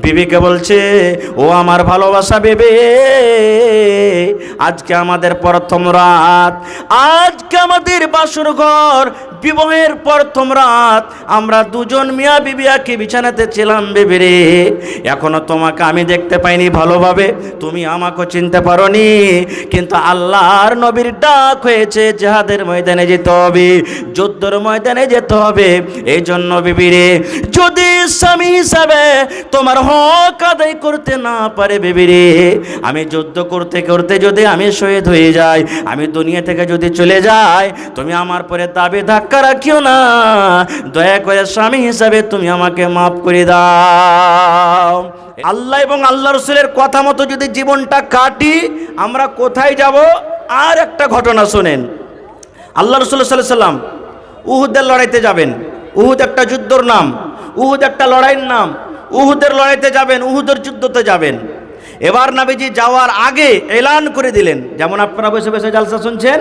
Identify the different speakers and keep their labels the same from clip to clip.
Speaker 1: বিবিকে বলছে, ও আমার ভালোবাসা বেবে, আজকে আমাদের প্রথম রাত, আজকে আমাদের বাসর ঘর, বিবাহের প্রথম রাত, আমরা দুজন মিয়া বিবি একই বিছানাতে ছিলাম বেবে রে। এখনো তোমাকে আমি দেখতে পাইনি ভালোভাবে, তুমি আমাকে চিনতে পারোনি, কিন্তু আল্লাহর নবীর ডাক হয়েছে, জিহাদের ময়দানে যেতে হবে, যুদ্ধের ময়দানে যেতে হবে। এই জন্য বিবি রে, যদি স্বামী হিসাবে তোমার হক আদায় করতে না পারে বেবি রে, আমি যুদ্ধ করতে করতে যদি আমি শহীদ হয়ে যাই, আমি দুনিয়া থেকে যদি চলে যাই, তুমি আমার পরে দাবি ধাক্কা রাখিও না, দয়া করে স্বামী হিসাবে তুমি আমাকে মাফ করে দাও। আল্লাহ এবং আল্লাহ রাসূলের কথা মতো যদি জীবনটা কাটি, আমরা কোথায় যাব? আর একটা ঘটনা শোনেন। আল্লাহ রাসূল সাল্লাল্লাহু আলাইহি সাল্লাম উহুদের লড়াইতে যাবেন। উহুদ একটা যুদ্ধের নাম, উহুদ একটা লড়াইয়ের নাম। উহুদের লড়াইতে যাবেন, উহুদের যুদ্ধতে যাবেন। এবার নবীজি যাওয়ার আগে এলান করে দিলেন, যেমন আপনারা বসে বসে জালসা শুনছেন,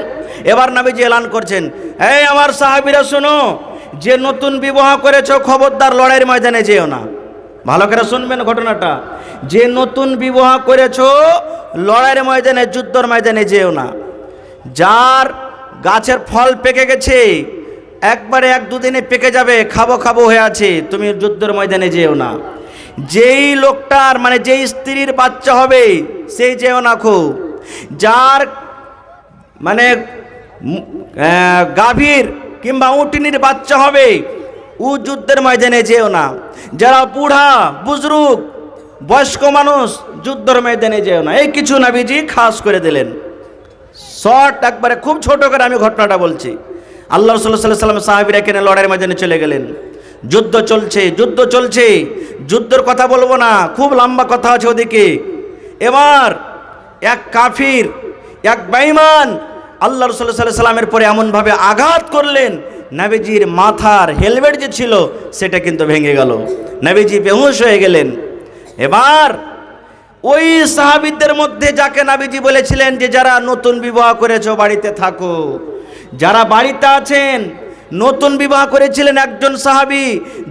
Speaker 1: এবার নবীজি এলান করছেন, এই আমার সাহাবীরা শোনো, যে নতুন বিবাহ করেছো খবরদার লড়াইয়ের ময়দানে যেও না। ভালো করে শুনবেন ঘটনাটা, যে নতুন বিবাহ করেছো লড়াইয়ের ময়দানে, যুদ্ধের ময়দানে যেও না। যার গাছের ফল পেকে গেছে, একবারে এক দুদিনে পেকে যাবে, খাবো খাবো হয়ে আছে, তুমি যুদ্ধের ময়দানে যেও না। যেই লোকটার মানে যেই স্ত্রীর বাচ্চা হবে সেই যেও না খো। যার মানে গাভীর কিংবা উটনির বাচ্চা হবে ও যুদ্ধের ময়দানে যেও না। যারা বুড়া বুজরুক বয়স্ক মানুষ যুদ্ধের ময়দানে যেও না। এই কিছু নবীজি খাস করে দিলেন। শর্ট একবারে খুব ছোট করে আমি ঘটনাটা বলছি। আল্লাহ রাসূল সাল্লাল্লাহু আলাইহি ওয়াসাল্লাম সাহাবীরা কেন লড়াইয়ের ময়দানে চলে গেলেন। যুদ্ধ চলছে, যুদ্ধ চলছে, যুদ্ধের কথা বলবো না, খুব লম্বা কথা আছে ওদিকে। এবার এক কাফির, এক বেঈমান আল্লাহ রাসূল সাল্লাল্লাহু আলাইহি ওয়াসাল্লামের পরে এমনভাবে আঘাত করলেন, নবীজির মাথার হেলমেট যে ছিল সেটা কিন্তু ভেঙে গেল, নবীজি বেহুশ হয়ে গেলেন। এবার ওই সাহাবীদের মধ্যে যাকে নবীজি বলেছিলেন যে যারা নতুন বিবাহ করেছো বাড়িতে থাকো, যারা বাড়িতে আছেন, নতুন বিবাহ করেছিলেন একজন সাহাবী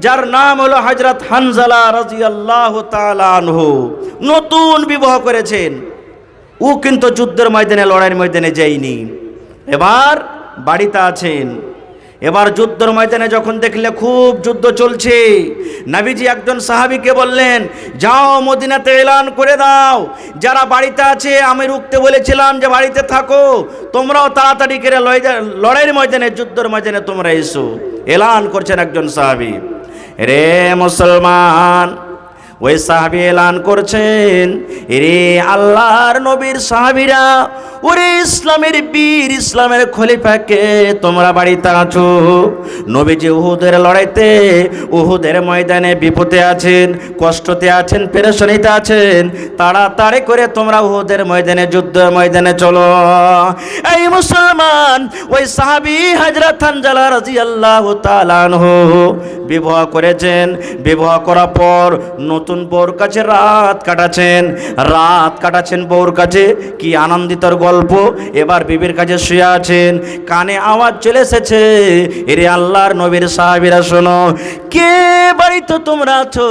Speaker 1: যার নাম হলো হযরত হানজালা রাদিয়াল্লাহু তাআলা আনহু, নতুন বিবাহ করেছেন। ও কিন্তু যুদ্ধের ময়দানে লড়াইয়ের ময়দানে যায়নি, এবার বাড়িতে আছেন। এবার যুদ্ধের ময়দানে যখন দেখলে খুব যুদ্ধ চলছে, নবীজি একজন সাহাবীকে বললেন, যাও মদিনাতে এলান করে দাও, যারা বাড়িতে আছে আমি রুখতে বলেছিলাম যে বাড়িতে থাকো, তোমরাও তাড়াতাড়ি করে লড়াইয়ের ময়দানে যুদ্ধের ময়দানে তোমরা এসো। এলান করছেন একজন সাহাবী। রে মুসলমান, ওই সাহাবী এলান করছেন, রে আল্লাহর নবীর সাহাবীরা, ওরে ইসলামের বীর, ইসলামের খলিফাকে তোমরা বাড়িতে আছো। নবীজি উহুদের লড়াইতে, উহুদের ময়দানে বিপদে আছেন, কষ্টতে আছেন, পেরেশানিতে আছেন, তাড়াতাড়ি করে তোমরা উহুদের ময়দানে, যুদ্ধের ময়দানে চলো। এই মুসলমান, ওই সাহাবী হযরত হানজালা রাদিয়াল্লাহু তাআলা আনহু বিবাহ করেছেন। বিবাহ করার পর নতুন বউর কাছে রাত কাটাচ্ছেন বউর কাছে, কি আনন্দিতর গল্প। এবার বিবির কাছে শুয়ে আছেন, কানে আওয়াজ চলে এসেছে, এরে আল্লাহর নবীর সাহাবীরা শোনো, কে বাড়িতে তোমরা আছো,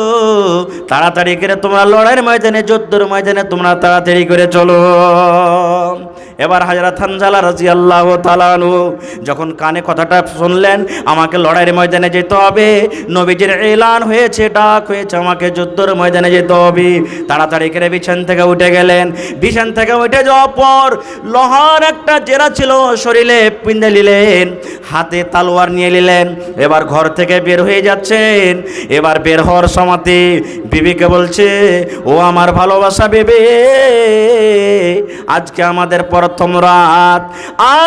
Speaker 1: তাড়াতাড়ি করে তোমরা লড়াইয়ের ময়দানে, যুদ্ধের ময়দানে তোমরা তাড়াতাড়ি করে চলো। এবার হযরত হানজালা রাদিয়াল্লাহু তাআলা আনহু যখন কানে কথাটা শুনলেন, আমাকে লড়াইয়ের ময়দানে যেতে হবে, নবীজির এলান হয়েছে, ডাক হয়েছে, আমাকে যুদ্ধের ময়দানে যেতে হবে, তাড়াতাড়ি করে বিছান থেকে উঠে গেলেন। বিছান থেকে উঠে যাওয়ার পর লোহার একটা জেরা ছিল শরীরে পিঁধে নিলেন, হাতে তলোয়ার নিয়ে নিলেন। এবার ঘর থেকে বের হয়ে যাচ্ছেন। এবার বের হওয়ার সময়তে বিবিকে বলছে, ও আমার ভালোবাসা বেবে, আজকে আমাদের প্রথম রাত,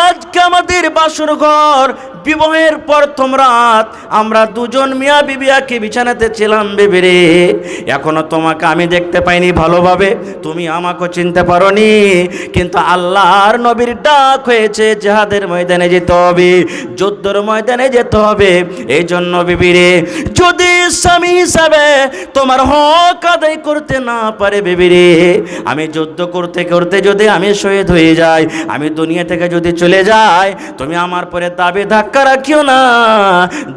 Speaker 1: আজকে আমাদের বাসর ঘর, বিবাহের প্রথম রাত, আমরা দুজন মিয়া বিবি একই বিছানাতে ছিলাম বেবি রে। এখনো তোমাকে আমি দেখতে পাইনি ভালোভাবে, তুমি আমাকে চিনতে পারোনি, কিন্তু আল্লাহর নবীর ডাক হয়েছে, জিহাদের ময়দানে যেতে হবে, যুদ্ধের ময়দানে যেতে হবে। এই জন্য বিবি রে, যদি স্বামী হিসাবে তোমার হক আদায় করতে না পারে বেবি রে, আমি যুদ্ধ করতে করতে যদি আমি শহীদ হয়ে যাই, আমি দুনিয়া থেকে যদি চলে যাই, তুমি আমার পরে দাবি ধাক্কা রাখিও না,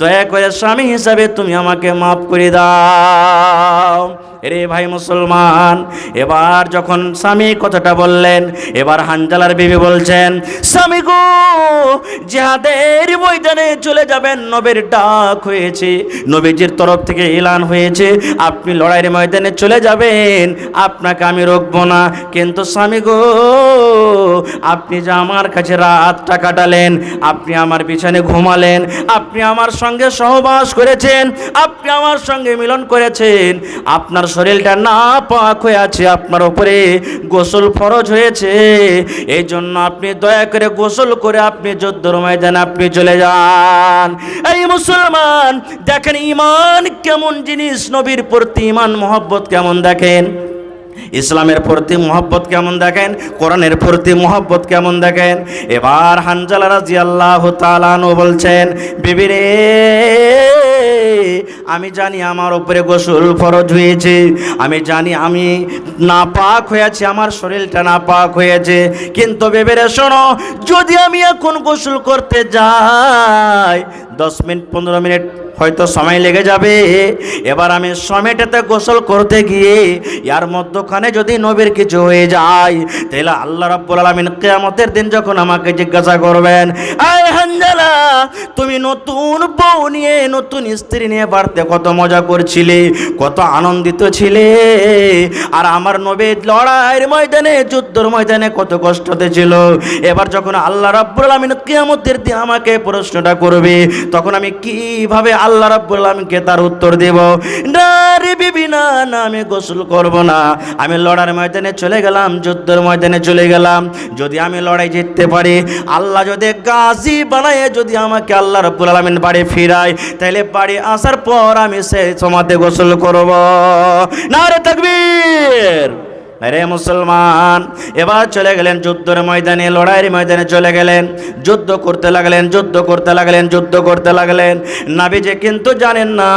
Speaker 1: দয়া করে স্বামী হিসাবে তুমি আমাকে মাফ করে দাও। রে ভাই মুসলমান, এবার যখন স্বামী কথাটা বললেন, এবার হানজালার বিবি বলছেন, স্বামী গো, জিহাদের ময়দানে চলে যাবেন, নবীর ডাক হয়েছে, নবীজির তরফ থেকে এলান হয়েছে, আপনি লড়াইয়ের ময়দানে চলে যাবেন, আপনাকে আমি রোকবো না। কিন্তু স্বামী গো, আপনি যে আমার কাছে রাতটা কাটালেন, আপনি আমার বিছানে ঘুমালেন, আপনি আমার সঙ্গে সহবাস করেছেন, আপনি আমার সঙ্গে মিলন করেছেন, আপনার শরীরটা নাপাক হয়ে আছে, আপনার উপরে গোসল ফরজ হয়েছে, এই জন্য আপনি দয়া করে গোসল করে আপনি যুদ্ধের ময়দানে আপনি চলে যান। এই মুসলমান, দেখেন ঈমান কেমন জিনিস, নবীর প্রতি ঈমান মহব্বত কেমন দেখেন, ইসলামের প্রতি মহব্বত কেমন দেখেন, কোরআনের প্রতি মহব্বত কেমন দেখেন। এবার হানজালা রাদিয়াল্লাহু তাআলা আনহু বলছেন, বিবি রে, আমি জানি আমার উপরে গোসল ফরজ হয়েছে, আমি জানি আমি নাপাক হয়েছে, আমার শরীরটা নাপাক হয়েছে, কিন্তু বিবি রে শোনো, যদি আমি এখন গোসল করতে যাই 10 মিনিট 15 মিনিট হয়তো সময় লেগে যাবে, এবার আমি সময়টাতে গোসল করতে গিয়ে ইয়ার মধ্যখানে যদি নবীর কিছু হয়ে যায়, তাহলে আল্লাহ রাব্বুল আলামিন কিয়ামতের দিন যখন আমাকে জিজ্ঞাসা করবেন, আয় হানজালা, তুমি নতুন বউ নিয়ে, নতুন স্ত্রী নিয়ে বাড়িতে কত মজা করছিলে, কত আনন্দিত ছিলে, আর আমার নবী লড়াইয়ের ময়দানে, যুদ্ধের ময়দানে কত কষ্টতে ছিল। এবার যখন আল্লাহ রাব্বুল আলামিন কিয়ামতের দিন আমাকে প্রশ্নটা করবে, তখন আমি কিভাবে আল্লাহ রাব্বুল আলামিনকে তার উত্তর দেব? না রে বিবি, না না, আমি গোসল করব না, আমি লড়ার ময়দানে চলে গেলাম, যুদ্ধের ময়দানে চলে গেলাম, যদি আমি লড়াই জিততে পারি, আল্লাহ যদি গাজী বানায়, যদি আমাকে আল্লাহ রাব্বুল আলামিন বাড়ি ফিরায়, তাহলে বাড়ি আসার পর আমি সেই সময়তে গোসল করব। নারে তাকবীর। আরে মুসলমান, এবার চলে গেলেন যুদ্ধের ময়দানে, লড়াইয়ের ময়দানে চলে গেলেন, যুদ্ধ করতে লাগলেন, যুদ্ধ করতে লাগলেন, যুদ্ধ করতে লাগলেন। নবীজি কিন্তু জানেন না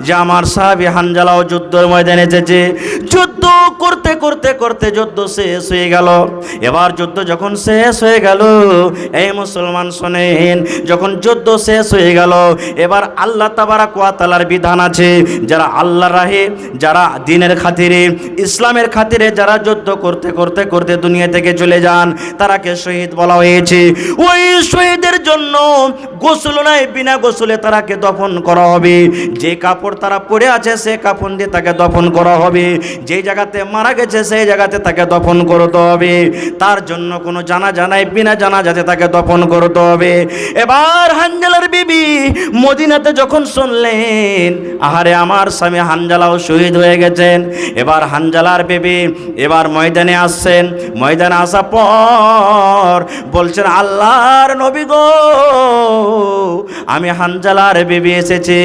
Speaker 1: যে আমার সাহাবী হানজালাও যুদ্ধের ময়দানে এসেছে। যুদ্ধ করতে করতে করতে যুদ্ধ শেষ হয়ে গেল। এবার যুদ্ধ যখন শেষ হয়ে গেল, এই মুসলমান শোনেন, যখন যুদ্ধ শেষ হয়ে গেল, এবার আল্লাহ তাবারাক ওয়া তাআলার বিধান আছে, যারা আল্লাহর রাহে, যারা দ্বীনের খাতিরে, ইসলামের খাতিরে যারা যুদ্ধ করতে করতে করতে দুনিয়া থেকে চলে যান, তারাকে শহীদ বলা হয়েছে। ওই শহীদের জন্য গোসল নাই, বিনা গোসলে তারাকে দফন করা হবে। যে কাপড় তারা পরে আছে সে কাপড় দিয়ে তাকে দফন করা হবে, যে জায়গাতে মারা গেছে সেই জায়গাতে তাকে দফন করতে হবে, তার জন্য কোনো জানাজা নাই, বিনা জানাজাতে তাকে দফন করতে হবে। এবার হানজালার বিবি মদিনাতে যখন শুনলেন, আহারে আমার স্বামী হানজালাও শহীদ হয়ে গেছেন, এবার হানজালার বিবি এবার ময়দানে আসছেন। ময়দানে আসার পর বলছেন, আল্লাহর নবী গো, আমি হানজালার বিবি এসেছি।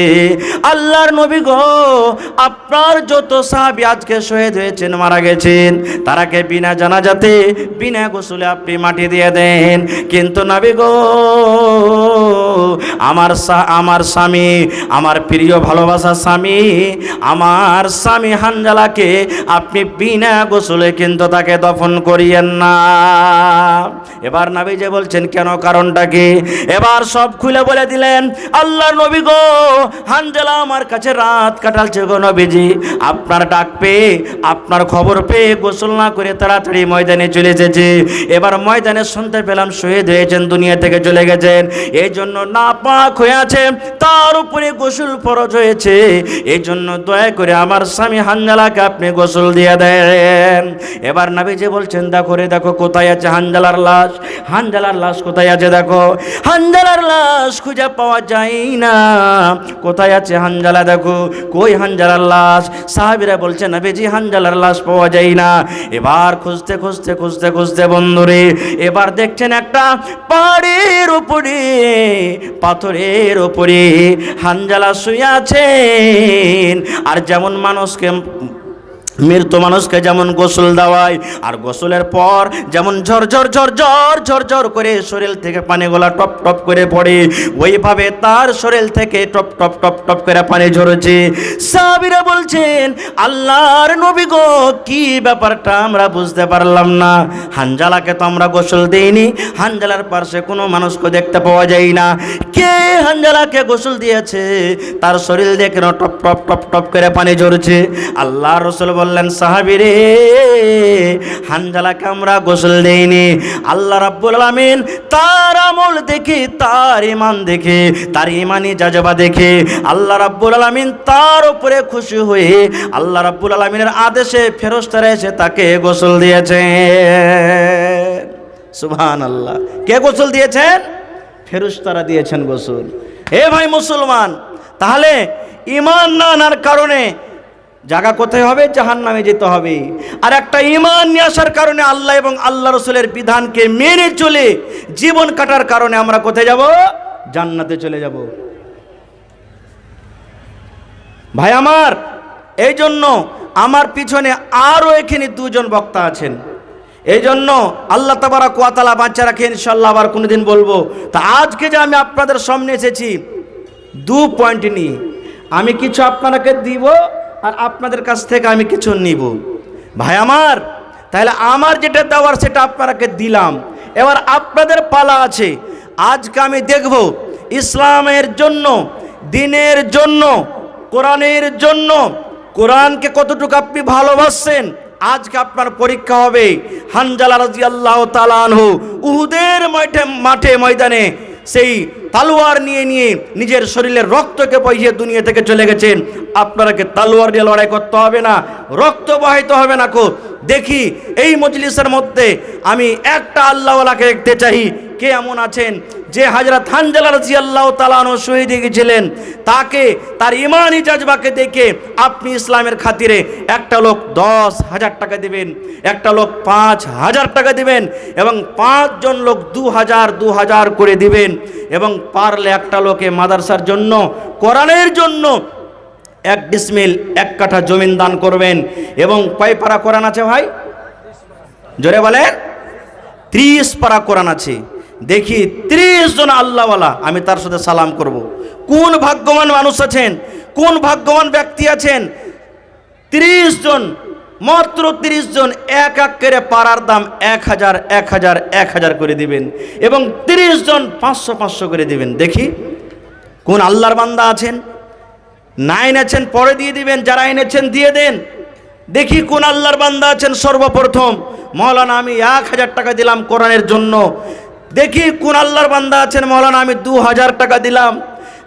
Speaker 1: আল্লাহর নবী গো, আপনার যত সাহাবী আজকে শহীদ হয়েছেন, মারা গেছেন, তারাকে বিনা জানাজাতে, বিনা গোসলে আপনি মাটি দিয়ে দেন। কিন্তু নবী গো, আমার স্বামী, আমার প্রিয় ভালোবাসার স্বামী, আমার স্বামী হানজালাকে আপনি বিনা গোসলে কিন্তু তাকে দফন করিয়েন না। এবার নবীজি বলছেন কেন, কারণটা কি? এবার সব খুলে বলে দিলেন। আল্লাহর নবী গো, হানজালা আমার কাছে রাত কাটালছে গো নবীজি, আপনার ডাক পেয়ে, আপনার খবর পেয়ে গোসল না করে তাড়াতাড়ি ময়দানে চলে এসেছে। এবার ময়দানে শুনতে পেলাম শহীদ হয়েছেন, দুনিয়া থেকে চলে গেছেন, এই জন্য নাপাক হয়ে আছে, তার উপরে গোসল ফরজ হয়েছে, এই জন্য দয়া করে আমার স্বামী হানজালাকে আপনি গোসল দিয়ে দেন। এবার নবীজি বলছেন, দেখো রে, দেখো কোথায় আছে হানজালার লাশ, হানজালার লাশ কোথায় আছে দেখো। হানজালার লাশ খুঁজে পাওয়া যায় না, কোথায় আছে হানজালা দেখো, কই হানজালার লাশ? সাহাবীরা বলছে, নবীজি হানজালার লাশ পাওয়া যায় না। এবার খুঁজতে খুঁজতে খুঁজতে খুঁজতে বন্ধুরে, এবার দেখছেন একটা পাহাড়ের উপরে, পাথরের উপরে হানজালা শুয়ে আছেন। আর যেমন মানুষকে মৃত্যু মানুষকে যেমন গোসল দেওয়ায়, আর গোসলের পর যেমন ঝরঝর ঝরঝর ঝরঝর করে শরীর থেকে পানিগুলা টপ টপ করে পড়ে, ওইভাবে তার শরীর থেকে টপ টপ টপ টপ করে পানি ঝরেছে। সাহাবীরা বলছেন, আল্লাহর নবী গো, কি ব্যাপারটা আমরা বুঝতে পারলাম না। হানজালাকে তো আমরা গোসল দেইনি, হানজালার পাশে কোনো মানুষকে দেখতে পাওয়া যায় না, কে হানজালাকে গোসল দিয়েছে? তার শরীর দিয়ে কেন টপ টপ টপ টপ করে পানি ঝরছে? আল্লাহ রাসূল বললেন, সাহাবী রে, হানজালাকে আমরা গোসল দেইনি। আল্লাহ রাব্বুল আলামিন তার আমল দেখে, তার ঈমান দেখে, তার ঈমানি জাযবা দেখে আল্লাহ রাব্বুল আলামিন তার উপরে খুশি হয়ে আল্লাহ রাব্বুল আলামিনের আদেশে ফেরেশতারা এসে তাকে গোসল দিয়েছেন। সুবহানাল্লাহ। কে গোসল দিয়েছেন? ফেরেশতারা দিয়েছেন গোসল। হে ভাই মুসলমান, তাহলে ঈমান না আনার কারণে জায়গা কোথায় হবে? জাহান্নামে যেতে হবে। আর একটা ঈমান নিয়ে আসার কারণে, আল্লাহ এবং আল্লাহ রাসূলের বিধানকে মেনে চলে জীবন কাটার কারণে আমরা কোথায় যাব? জান্নাতে চলে যাব। ভাই আমার, এই জন্য আমার পিছনে আরও এখানে দুজন বক্তা আছেন। এই জন্য আল্লাহ তাবারাক ওয়া তাআলা বাঁচা রাখে, ইনশাআল্লাহ আবার কোনোদিন বলবো। তা আজকে যে আমি আপনাদের সামনে এসেছি 2 পয়েন্ট নিয়ে, আমি কিছু আপনাকে দিব আর আপনাদের কাছ থেকে আমি কিছু নিব। ভাই আমার, তাহলে আমার যেটা দেওয়ার সেটা আপনাকে দিলাম, এবার আপনাদের পালা আছে। আজকে আমি দেখব ইসলামের জন্য, দিনের জন্য, কোরআনের জন্য, কোরআনকে কতটুকু আপনি ভালোবাসেন। আজকে আপনার পরীক্ষা হবে। হানজালা রাদিয়াল্লাহু তাআলা আনহু উহুদের মাঠে ময়দানে সেই তালোয়ার নিয়ে নিজের শরীরের রক্তকে বহিয়ে দুনিয়া থেকে চলে গেছেন। আপনাকে তালোয়ার দিয়ে লড়াই করতে হবে না, রক্ত বহাইতে হবে না। দেখি এই মজলিসের মধ্যে আমি একটা আল্লাহওয়ালাকে দেখতে চাই। কে এমন আছেন যে হযরত হানজালা রাদিয়াল্লাহু তাআলা আনহু শহীদ হয়ে গেছিলেন, তাকে তার ঈমানি জাযবাকে দেখে আপনি ইসলামের খাতিরে একটা লোক 10,000 টাকা দিবেন, একটা লোক 5,000 টাকা দিবেন, এবং 5 জন লোক 2,000 করে দিবেন, এবং পারলে একটা লোকে মাদ্রাসার জন্য, কোরআনের জন্য 1 ডিসমিল 1 কাঠা জমিন দান করবেন। এবং কয় পারা কোরআন আছে ভাই? জোরে বলেন। 30 পারা কোরআন আছে। দেখি 30 জন আল্লাহওয়ালা আমি তার সাথে সালাম করব। কোন ভাগ্যবান মানুষ আছেন, কোন ভাগ্যবান ব্যক্তি আছেন? 30 জন, মাত্র 30 জন এক এক করে পারার দাম 1,000 1,000 1,000 করে দিবেন, এবং 30 জন 500 করে দিবেন। দেখি কোন আল্লাহর বান্দা আছেন। না এনেছেন পরে দিয়ে দিবেন, যারা এনেছেন দিয়ে দেন। দেখি কোন আল্লাহর বান্দা আছেন। সর্বপ্রথম মাওলানা আমি 1,000 টাকা দিলাম কোরআনের জন্য। দেখি কোন আল্লাহর বান্দা আছেন, মাওলানা আমি 2,000 টাকা দিলাম।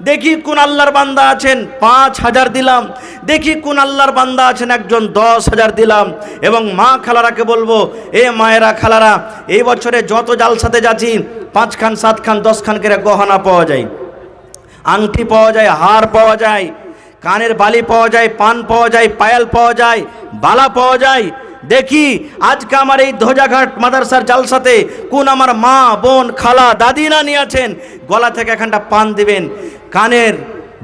Speaker 1: দেখি কোন আল্লাহর বান্দা আছেন 5,000 দিলাম। দেখি কোন আল্লাহর বান্দা আছেন একজন 10,000 দিলাম। এবং মা খালারাকে বলবো, এ মায়েরা খালারা, এই বছরে যত জালসাতে যাচ্ছি 5 খান 7 খান 10 খান করে গহনা পাওয়া যায়, আংটি পাওয়া যায়, হার পাওয়া যায়, কানের বালি পাওয়া যায়, পান পাওয়া যায়, পায়েল পাওয়া যায়, বালা পাওয়া যায়। দেখি আজকে আমার এই ধ্বজাঘাট মাদ্রাসার জালসাতে কোন আমার মা বোন খালা দাদি নানি আছেন, গলা থেকে এখানটা পান দিবেন, কানের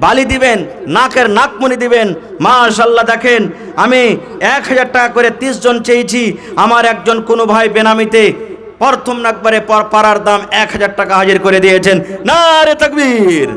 Speaker 1: বালি দিবেন, নাকের নাকমণি দিবেন। মাশাআল্লাহ, দেখেন আমি 1,000 টাকা করে 30 জন চেয়েছি। আমার একজন কোনো ভাই বেনামিতে প্রথম একবারে পারার দাম 1,000 টাকা হাজির করে দিয়েছেন। নারে তাকবীর।